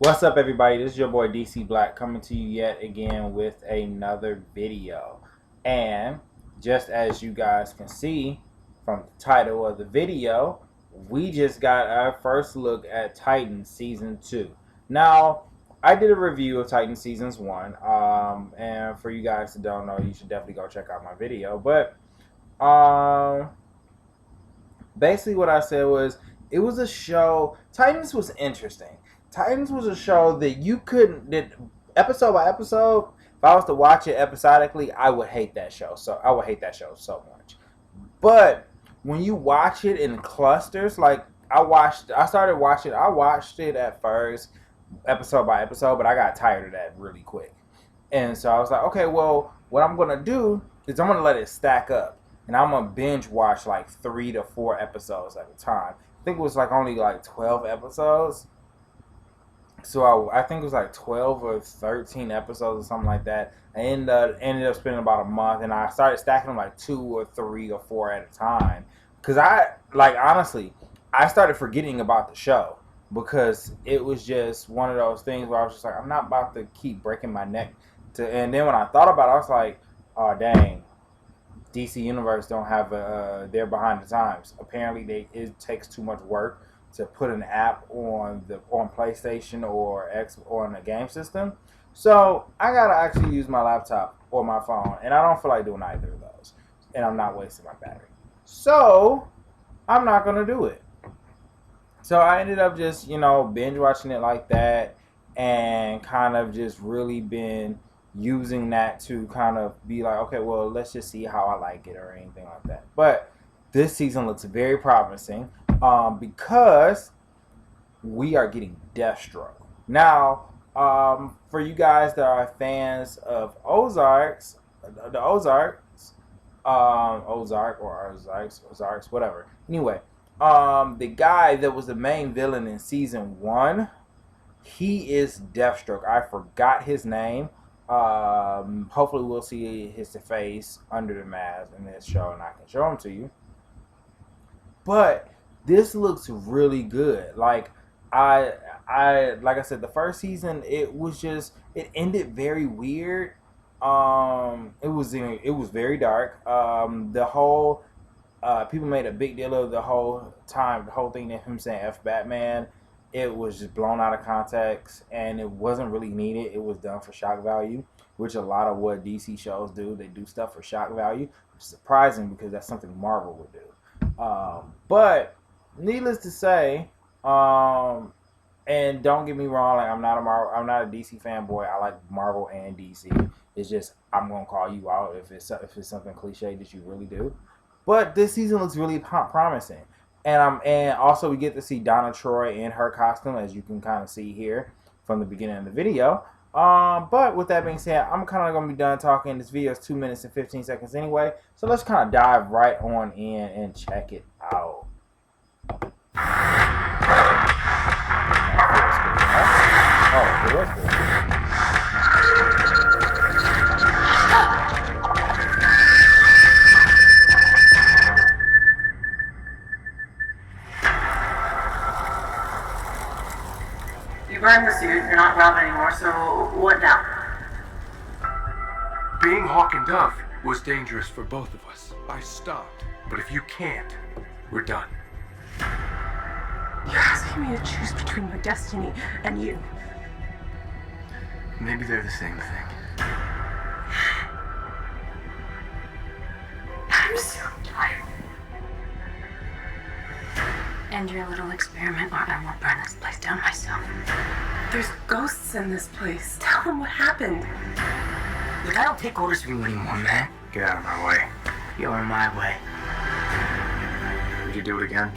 What's up, everybody? This is your boy DC Black coming to you yet again with another video. And just as you guys can see from the title of the video, we just got our first look at Titan Season 2. Now, I did a review of Titan Seasons 1, and for you guys that don't know, you should definitely go check out my video. But basically what I said was, it was a show, Titans was interesting. Titans was a show that you couldn't, that episode by episode, if I was to watch it episodically, I would hate that show. So I would hate that show so much. But when you watch it in clusters, like I watched it at first, episode by episode, but I got tired of that really quick. And so I was like, okay, well, what I'm gonna do is I'm gonna let it stack up. And I'm gonna binge watch like 3 to 4 episodes at a time. I think it was like only like 12 episodes. So I think it was like 12 or 13 episodes or something like that. I ended up spending about a month, and I started stacking them like 2 or 3 or 4 at a time. Because honestly, I started forgetting about the show. Because it was just one of those things where I was just like, I'm not about to keep breaking my neck. And then when I thought about it, I was like, oh, dang. DC Universe don't have they're behind the times. Apparently, it takes too much work to put an app on PlayStation or on a game system. So I gotta actually use my laptop or my phone, and I don't feel like doing either of those. And I'm not wasting my battery. So I'm not gonna do it. So I ended up just, binge watching it like that, and kind of just really been using that to kind of be like, okay, well, let's just see how I like it or anything like that. But this season looks very promising because we are getting Deathstroke. Now, for you guys that are fans of Ozarks, whatever. Anyway, the guy that was the main villain in season 1, he is Deathstroke. I forgot his name. Hopefully we'll see his face under the mask in this show, and I can show him to you. But this looks really good. Like I said, the first season, it ended very weird. It was very dark. The whole people made a big deal of the whole thing of him saying F Batman. It was just blown out of context, and it wasn't really needed. It was done for shock value, which a lot of what DC shows do. They do stuff for shock value. It's surprising because that's something Marvel would do. But needless to say, and don't get me wrong, like I'm not a DC fanboy. I like Marvel and DC. It's just I'm gonna call you out if it's something cliche that you really do. But this season looks really promising. And also we get to see Donna Troy in her costume, as you can kind of see here from the beginning of the video. But with that being said, I'm kind of going to be done talking. This video is 2 minutes and 15 seconds anyway. So let's kind of dive right on in and check it out. Oh, it was good. Burned the suit, you're not Robin anymore, so what now? Being Hawk and Dove was dangerous for both of us. I stopped. But if you can't, we're done. You're asking me to choose between my destiny and you. Maybe they're the same thing. I'm so tired. End your little experiment, or I will burn this place down myself. There's ghosts in this place. Tell them what happened. Look, I don't take orders from you anymore, man. Get out of my way. You're in my way. Would you do it again?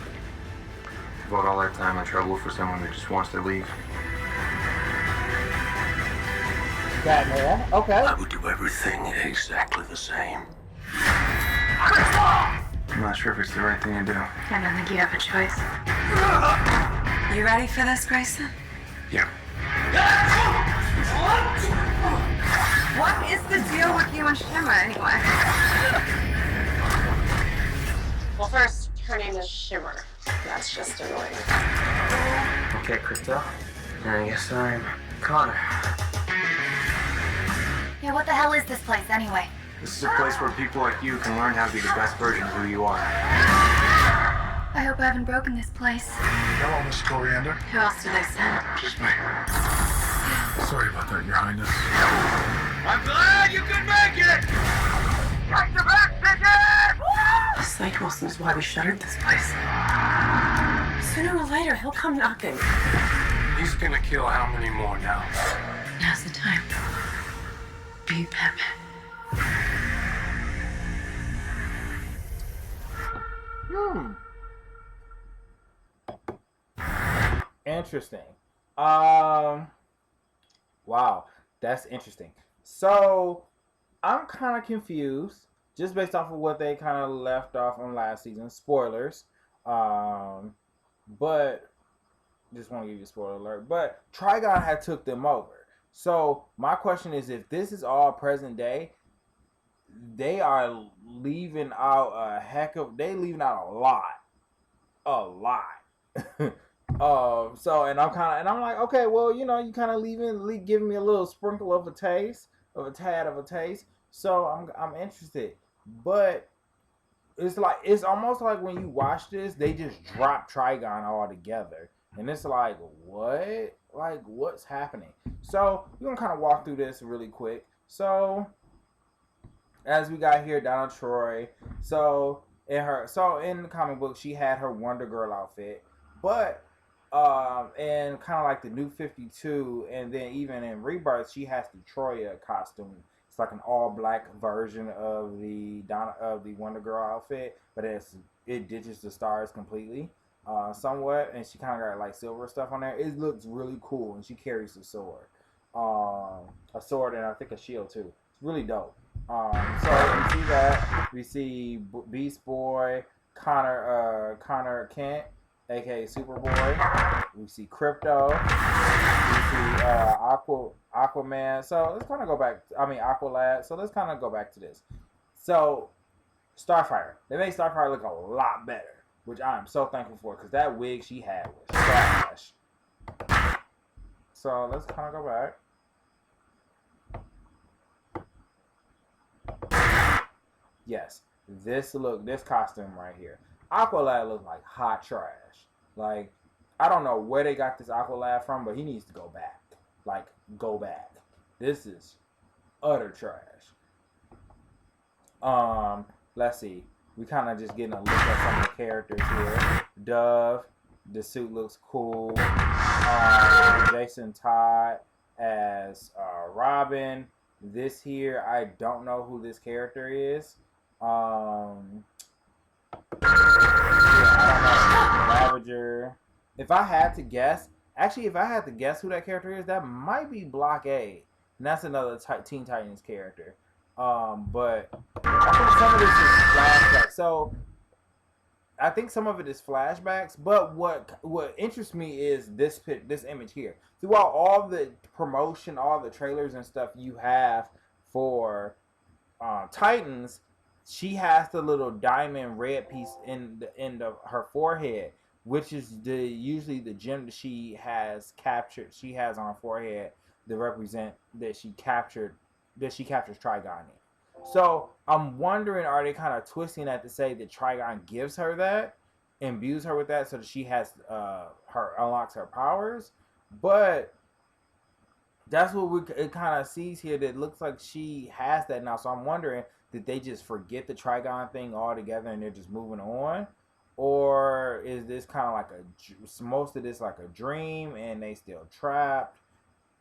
Devote all that time and trouble for someone that just wants to leave? Batman, okay. I would do everything exactly the same. I'm not sure if it's the right thing to do. I don't think you have a choice. You ready for this, Grayson? Yeah. What is the deal with you and Shimmer, anyway? Well, first, her name is Shimmer. That's just annoying. Okay, Crypto. I guess I'm Connor. Yeah, what the hell is this place anyway? This is a place where people like you can learn how to be the best version of who you are. I hope I haven't broken this place. Hello, Miss Coriander. Who else did they send? Just me. Sorry about that, Your Highness. I'm glad you could make it! Got your back, bitches! Slade Wilson is why we shuttered this place. Sooner or later, he'll come knocking. He's gonna kill how many more now? Now's the time. Be Batman. Interesting. Wow, that's interesting. So I'm kind of confused, just based off of what they kind of left off on last season. Spoilers. But just want to give you a spoiler alert. But Trigon had took them over. So my question is, if this is all present day, they are leaving out leaving out a lot. So and I'm like, okay, well, you kind of giving me a little sprinkle of a taste, of a tad of a taste. So I'm interested, but it's almost like when you watch this, they just drop Trigon altogether, and it's like, what? Like, what's happening? So we're gonna kind of walk through this really quick. So as we got here, Donna Troy. So in the comic book, she had her Wonder Girl outfit, but and kind of like the New 52, and then even in Rebirth, she has the Troya costume. It's like an all-black version of the Wonder Girl outfit, but it ditches the stars completely, somewhat, and she kind of got like silver stuff on there. It looks really cool, and she carries a sword, and I think a shield too. It's really dope. So we see that. We see Beast Boy, Connor Kent, aka Superboy. We see Crypto. We see Aquaman. So let's kind of go back. Aqualad. So let's kind of go back to this. So Starfire. They made Starfire look a lot better, which I am so thankful for, because that wig she had was trash. So let's kind of go back. Yes, this costume right here. Aqualad looks like hot trash. Like, I don't know where they got this Aqualad from, but he needs to go back. Like, go back. This is utter trash. Let's see. We kind of just getting a look at some of the characters here. Dove, the suit looks cool. Jason Todd as Robin. This here, I don't know who this character is. I don't know. Ravager. If I had to guess who that character is, that might be Blockade. And that's another Teen Titans character. But I think some of this is flashbacks. So I think some of it is flashbacks. But what interests me is this image here. Throughout all the promotion, all the trailers and stuff you have for Titans, she has the little diamond red piece in her forehead, which is usually the gem that she has captured. She has on her forehead to represent that she captures Trigon in. So I'm wondering, are they kind of twisting that to say that Trigon gives her that, imbues her with that, so that she has unlocks her powers? But that's what it kind of sees here. That looks like she has that now. So I'm wondering, did they just forget the Trigon thing altogether and they're just moving on? Or is this kind of like most of this like a dream and they still trapped?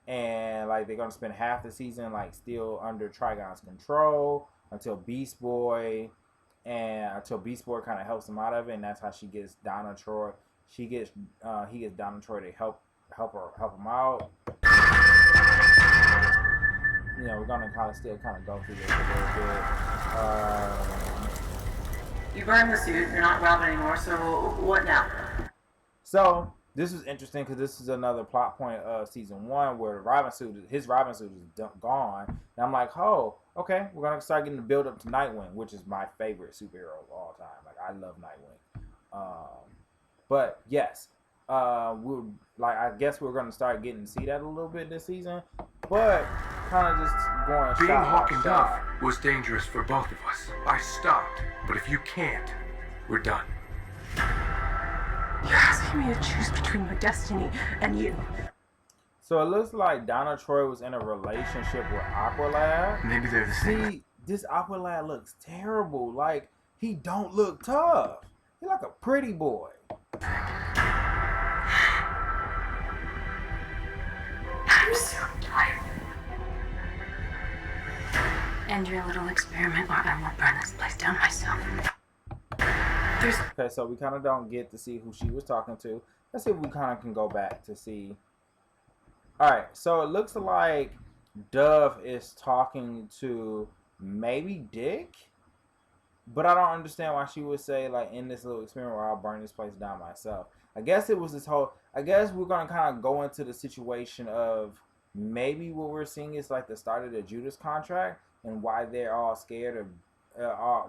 And like they're going to spend half the season like still under Trigon's control until Beast Boy kind of helps them out of it. And that's how she gets Donna Troy. He gets Donna Troy to help him out. We're gonna kind of go through this a little bit. You burned the suit. You're not Robin anymore. So what now? So this is interesting because this is another plot point of season 1 where his Robin suit is gone. And I'm like, oh, okay, we're gonna start getting the build up to Nightwing, which is my favorite superhero of all time. Like, I love Nightwing. But yes, I guess we're gonna start getting to see that a little bit this season, but kind of just going Being shot Hawk by and shot. Duff was dangerous for both of us. I stopped, but if you can't, we're done. You're asking me to choose between my destiny and you. So it looks like Donna Troy was in a relationship with Aqualad. Maybe they're the same. See, this Aqualad looks terrible. Like, he don't look tough. He like a pretty boy. I'm so tired. End your little experiment or I will burn this place down myself. There's Okay, so we kind of don't get to see who she was talking to. Let's see if we kind of can go back to see. Alright, so it looks like Dove is talking to maybe Dick? But I don't understand why she would say, like, in this little experiment where I'll burn this place down myself. I guess it was this whole... I guess we're going to kind of go into the situation of maybe what we're seeing is, like, the start of the Judas contract and why they're all scared of...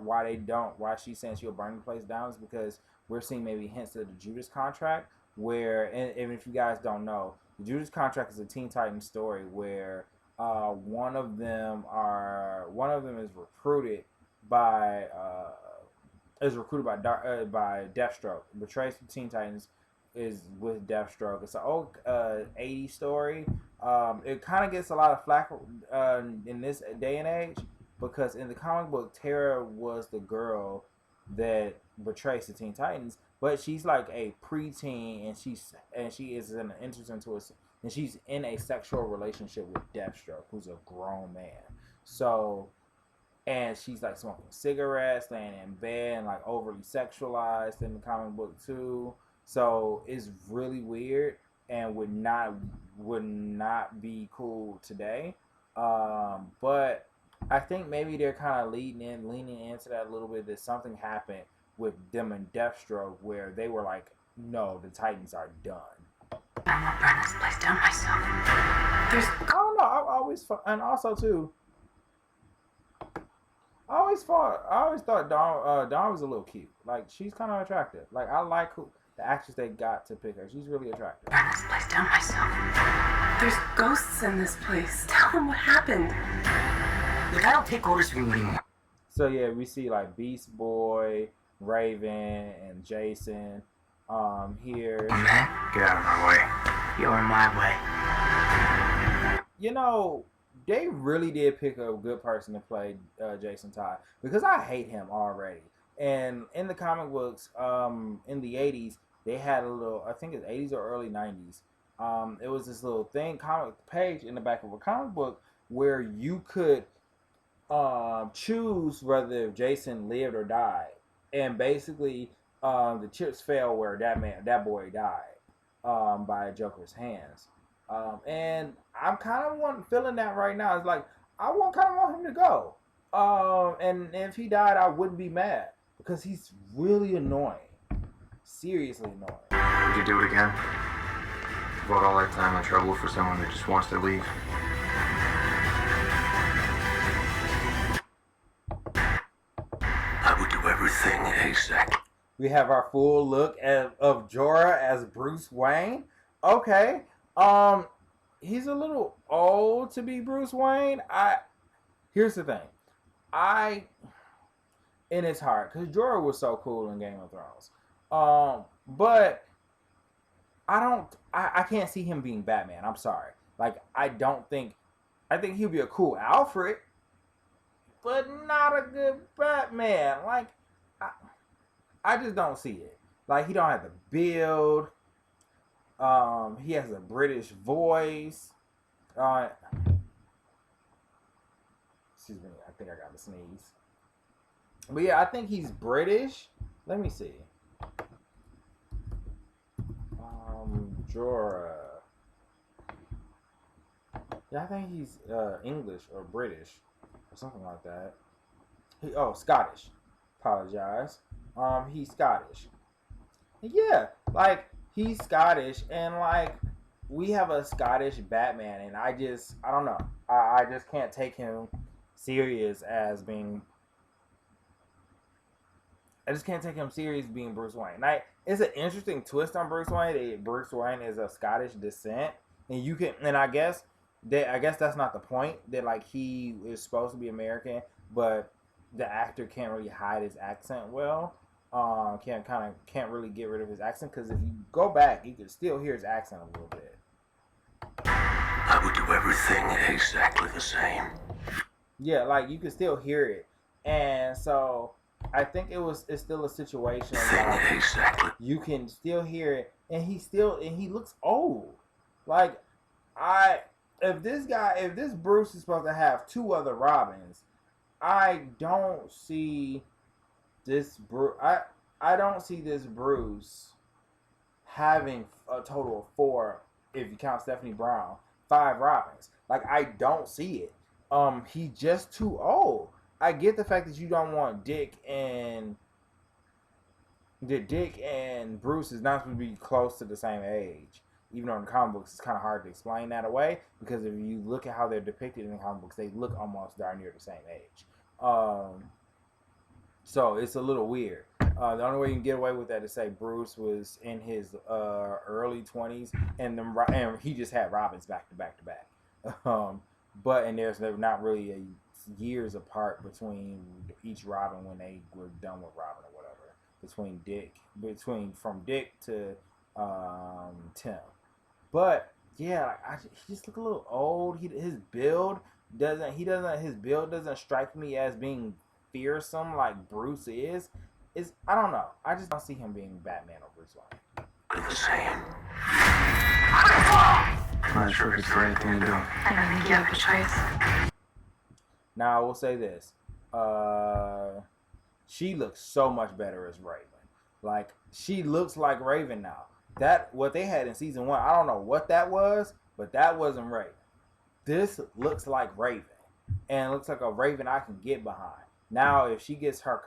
why she's saying she'll burn the place down is because we're seeing maybe hints of the Judas contract where, and if you guys don't know, the Judas contract is a Teen Titans story where one of them is recruited by by Deathstroke. Betrays from Teen Titans is with Deathstroke. It's an old 80s story. It kind of gets a lot of flack in this day and age because in the comic book, Tara was the girl that betrays the Teen Titans, but she's like a preteen and she's in a sexual relationship with Deathstroke, who's a grown man. So. And she's like smoking cigarettes, laying in bed, and like overly sexualized in the comic book too. So it's really weird and would not be cool today. But I think maybe they're kind of leaning into that a little bit. That something happened with them and Deathstroke where they were like, no, the Titans are done. I will burn this place down myself. There's I don't know. I always and also too. I always thought Dawn was a little cute. Like, she's kind of attractive. Like, I like the actress they got to pick her. She's really attractive. burn this place down myself. There's ghosts in this place. Tell them what happened. Look, I don't take orders from you anymore. So yeah, we see like Beast Boy, Raven, and Jason here. Man, Get out of my way. you're in my way. You know, they really did pick a good person to play Jason Todd because I hate him already. And in the comic books, in the 80s, they had a little, I think it's 80s or early 90s. It was this little comic page in the back of a comic book where you could choose whether Jason lived or died. And basically, the chips fell where that boy died by Joker's hands. And I'm kind of feeling that right now. It's like I kind of want him to go. And if he died, I wouldn't be mad because he's really annoying, seriously annoying. Would you do it again? Devote all that time and trouble for someone that just wants to leave? I would do everything exactly. We have our full look of Jorah as Bruce Wayne. Okay. He's a little old to be Bruce Wayne. Here's the thing. And it's hard because Jorah was so cool in Game of Thrones. But I can't see him being Batman. I'm sorry. Like, I think he'll be a cool Alfred, but not a good Batman. Like, I just don't see it. Like, he don't have the build. He has a British voice. Excuse me, I think I got to sneeze. But yeah, I think he's British. Let me see. Jorah. Yeah, I think he's English or British or something like that. Scottish. Apologize. He's Scottish. Yeah, like he's Scottish, and like we have a Scottish Batman, and I don't know. I just can't take him serious as being I just can't take him serious being Bruce Wayne. Like, it's an interesting twist on Bruce Wayne. Bruce Wayne is of Scottish descent, and you can, and I guess that's not the point. That like he is supposed to be American, but the actor can't really hide his accent well. Can't really get rid of his accent, because if you go back, you can still hear his accent a little bit. I would do everything exactly the same. Yeah, like you can still hear it, and so I think it's still a situation like Exactly. you can still hear it, and he looks old. Like if this Bruce is supposed to have two other Robins, I don't see this Bruce. I don't see this Bruce having a total of 4, if you count Stephanie Brown, 5 Robins. Like, I don't see it. He's just too old. I get the fact that you don't want Dick and Bruce is not supposed to be close to the same age. Even though in the comic books it's kind of hard to explain that away, because if you look at how they're depicted in the comic books, they look almost darn near the same age. So it's a little weird. The only way you can get away with that is say Bruce was in his early 20s, and he just had Robins back to back to back. But there's not really years apart between each Robin when they were done with Robin or whatever. From Dick to Tim. But yeah, he just look a little old. His build doesn't strike me as being fearsome like Bruce is. I don't know. I just don't see him being Batman or Bruce Wayne. The same. I'm not sure if it's the right thing to do. I don't think you have a choice. Now I will say this: she looks so much better as Raven. Like, she looks like Raven now. That what they had in season 1, I don't know what that was, but that wasn't Raven. This looks like Raven, and it looks like a Raven I can get behind. Now, once she gets her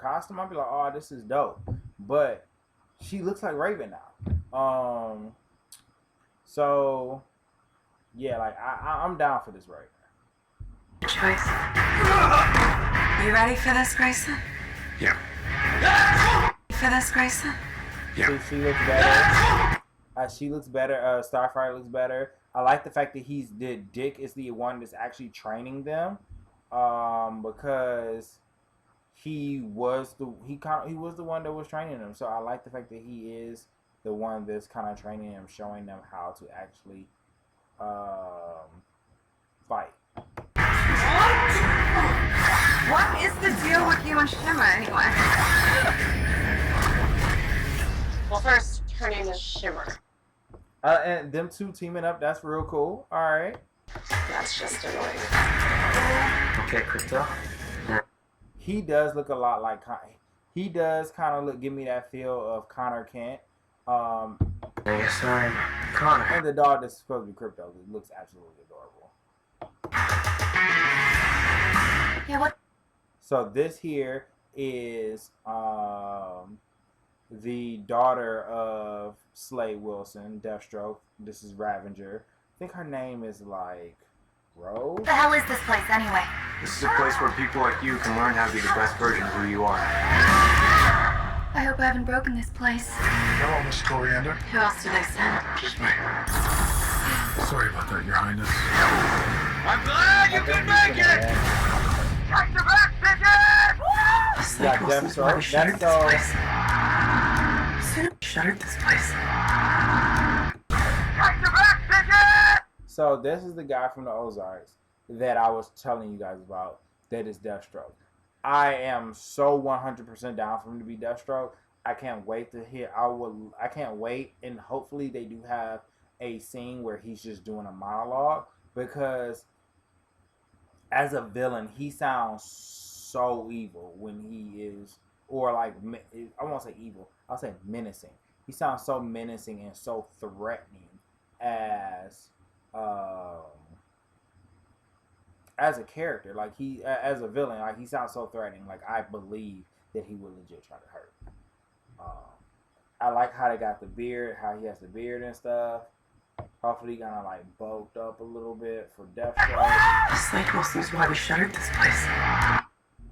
costume, I'll be like, oh, this is dope. But she looks like Raven now. So yeah, like I'm down for this Raven. Choice. You ready for this, Grayson? Yeah. For this, Grayson? Yeah. She looks better. She looks better. Starfire looks better. I like the fact that Dick is the one that's actually training them, because he was the one that was training them. So I like the fact that he is the one that's kind of training them, showing them how to actually fight. What is the deal with you and Shimmer, anyway? Well, first, her name is Shimmer. And them two teaming up, that's real cool. All right. That's just annoying. Okay, Crypto. He does look a lot like he does kind of give me that feel of Connor Kent. I guess I'm Connor. And the dog that's supposed to be Crypto looks absolutely adorable. Yeah, what? So this here is the daughter of Slade Wilson, Deathstroke. This is Ravenger. I think her name is like Rose. What the hell is this place anyway? This is a place where people like you can learn how to be the best version of who you are. I hope I haven't broken this place. Hello, Miss Coriander. Who else did they send? Just me. Sorry about that, Your Highness. I'm glad you could make it! Slade Wilson's why we shuttered this place. Shuttered this place. So this is the guy from the Ozarks that I was telling you guys about. That is Deathstroke. I am so 100% down for him to be Deathstroke. I can't wait to hear. I can't wait, and hopefully they do have a scene where he's just doing a monologue, because as a villain, he sounds so evil when he is, or like, I won't say evil, I'll say menacing. He sounds so menacing and so threatening as a character. Like as a villain, like he sounds so threatening. Like I believe that he would legit try to hurt. I like how they got the beard, how he has the beard and stuff. Hopefully, kind of like bulked up a little bit for Deathstroke. Slade Wilson's why we shuttered this place.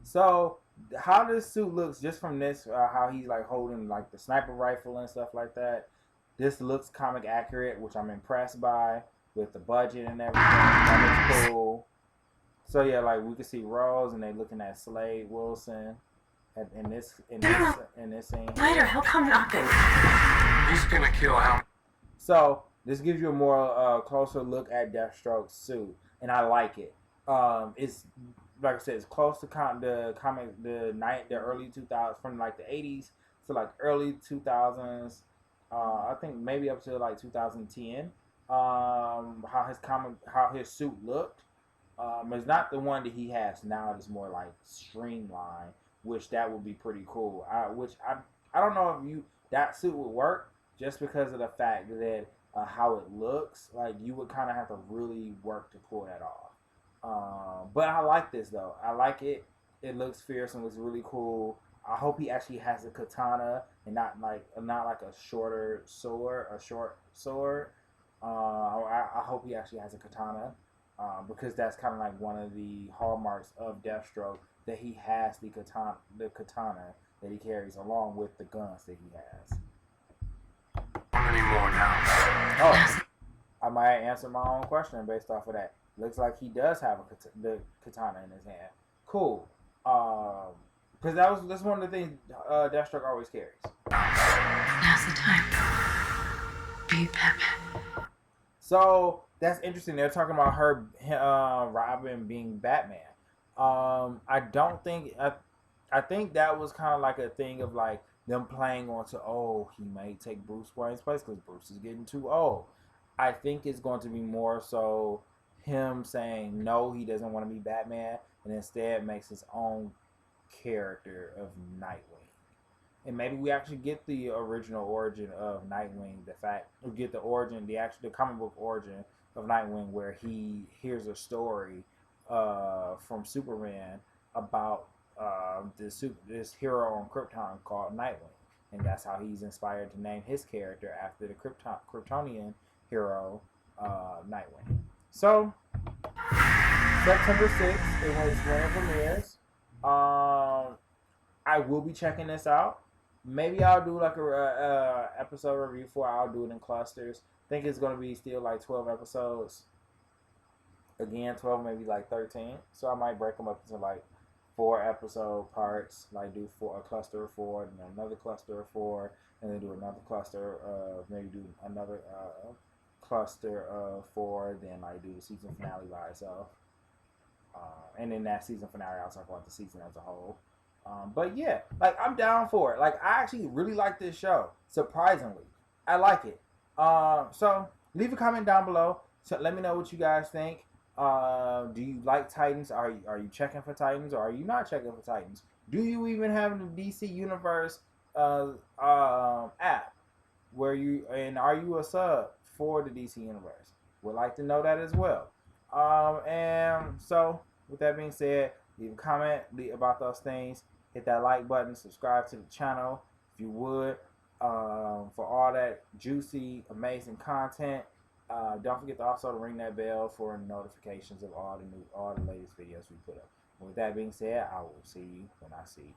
So how this suit looks just from this, how he's like holding like the sniper rifle and stuff like that. This looks comic accurate, which I'm impressed by with the budget and everything. That looks cool. So yeah, like we can see Rose, and they looking at Slade Wilson, in this scene. Later, he'll come knocking. He's gonna kill Al. So this gives you a more closer look at Deathstroke's suit, and I like it. It's like I said, it's close to the early 2000s, from like the 80s to like early 2000s. I think maybe up to like 2010. How his suit looked. It's not the one that he has now. It's more like streamlined, which that would be pretty cool. I don't know if that suit would work just because of the fact that how it looks. Like you would kind of have to really work to pull that off. But I like this though. I like it. It looks fierce and looks really cool. I hope he actually has a katana and not like a short sword. I hope he actually has a katana. Because that's kind of like one of the hallmarks of Deathstroke, that he has the katana that he carries along with the guns that he has. How many more now? Oh, I might answer my own question based off of that. Looks like he does have the katana in his hand. Cool. Because that's one of the things Deathstroke always carries. Now's the time. Be Batman. So that's interesting. They're talking about Robin being Batman. I think that was kind of like a thing of like them playing onto, he may take Bruce Wayne's place because Bruce is getting too old. I think it's going to be more so him saying no, he doesn't want to be Batman, and instead makes his own character of Nightwing. And maybe we actually get the original origin of Nightwing. We get the comic book origin of Nightwing, where he hears a story from Superman about this hero on Krypton called Nightwing, and that's how he's inspired to name his character after the Kryptonian hero Nightwing. So September 6th is when it premieres. I will be checking this out. Maybe I'll do like a episode review for it. I'll do it in clusters. I think it's going to be still like 12 episodes. Again, 12, maybe like 13. So I might break them up into like 4 episode parts. Like do a cluster of 4, and then another cluster of 4, and then do another cluster maybe do another cluster of 4, then like do the season finale by itself. And in that season finale, I'll talk about the season as a whole. But yeah, like I'm down for it. Like I actually really like this show. Surprisingly, I like it. So leave a comment down below. So let me know what you guys think. Do you like Titans? Are you checking for Titans, or are you not checking for Titans? Do you even have the DC Universe app? Are you a sub for the DC Universe? Would like to know that as well. And so with that being said, leave a comment about those things. Hit that like button. Subscribe to the channel if you would. For all that juicy, amazing content. Don't forget to also ring that bell for notifications of all the latest videos we put up. With that being said, I will see you when I see you.